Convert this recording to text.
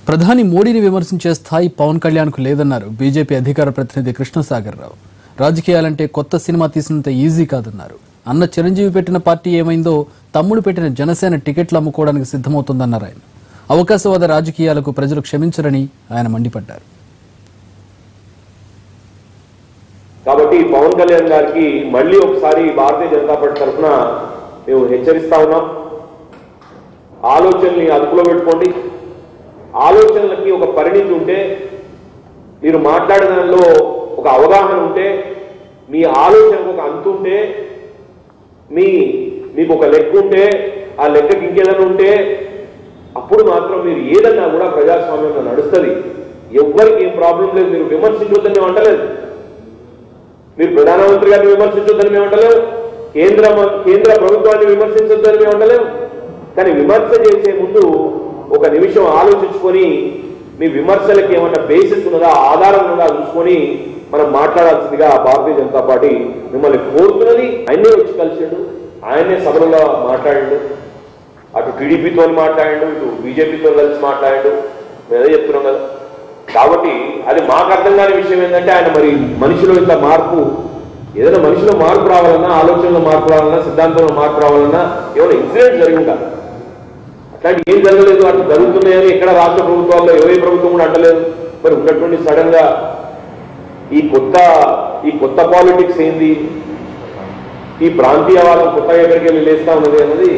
ప్రధాని మోడీని విమర్శించే స్థాయి పవన్ కళ్యాణ్కు లేదన్నారు బీజేపీ అధికార ప్రతినిధి కృష్ణసాగర్ రావు. రాజకీయాలంటే కొత్త సినిమా తీసినంత ఈజీ కాదన్నారు. అన్న చిరంజీవి పెట్టిన పార్టీ ఏమైందో తమ్ముడు పెట్టిన జనసేన టికెట్లు అమ్ముకోవడానికి సిద్ధమవుతోందన్నారు ఆయన. అవకాశవాద రాజకీయాలకు ప్రజలు క్షమించరని ఆయన మండిపడ్డారు. కాబట్టి పవన్ కళ్యాణ్ గారికి మళ్ళీ ఒకసారి భారతీయ జనతా పార్టీ తరఫున మేము హెచ్చరిస్తా ఉన్నాం. ఆలోచనల్ని అదుపులో పెట్టుకోండి. ఆలోచనలకి ఒక పరిణితి ఉంటే, మీరు మాట్లాడే దానిలో ఒక అవగాహన ఉంటే, మీ ఆలోచనకు ఒక అంతు ఉంటే, మీకు ఒక లెక్క ఉంటే, ఆ లెక్కకి ఇంకేదైనా ఉంటే, అప్పుడు మాత్రం మీరు ఏదన్నా కూడా ప్రజాస్వామ్యంలో నడుస్తుంది. ఎవ్వరికి ఏం ప్రాబ్లం లేదు. మీరు విమర్శించొద్దని మేము అంటలేదు. మీరు ప్రధానమంత్రి గారిని విమర్శించొద్దని మేము అంటలేవు. కేంద్ర ప్రభుత్వాన్ని విమర్శించొద్దని మేము అంటలేవు. కానీ విమర్శ చేసే ముందు ఒక నిమిషం ఆలోచించుకొని, మీ విమర్శలకి ఏమన్నా బేసిస్ ఉన్నదా, ఆధారం ఉన్నదా చూసుకొని మనం మాట్లాడాల్సిందిగా భారతీయ జనతా పార్టీ మిమ్మల్ని కోరుతున్నది. ఆయనే వచ్చి కలిసాడు, ఆయనే సభలో మాట్లాడాడు, అటు టీడీపీతో మాట్లాడాడు, ఇటు బీజేపీతో కలిసి మాట్లాడాడు. మేము అదే చెప్తున్నాం కదా. కాబట్టి అది మాకు అర్థం కాని విషయం ఏంటంటే, ఆయన మరి మనిషిలో ఇంత మార్పు, ఏదైనా మనిషిలో మార్పు రావాలన్నా, ఆలోచనలో మార్పు రావాలన్నా, సిద్ధాంతంలో మార్పు రావాలన్నా ఏమైనా ఇన్సిడెంట్ జరిగి ఉండాలి. అట్లాంటి ఏం జరగలేదు. అట్లా జరుగుతున్నాయని ఎక్కడ రాష్ట్ర ప్రభుత్వాల్లో ఏ ప్రభుత్వం కూడా అంటలేదు. మరి ఉన్నటువంటి సడన్ గా ఈ కొత్త పాలిటిక్స్ ఏంది, ఈ ప్రాంతీయవాదం కొత్తగా ఎక్కడికి వెళ్ళి లేస్తా ఉన్నది అన్నది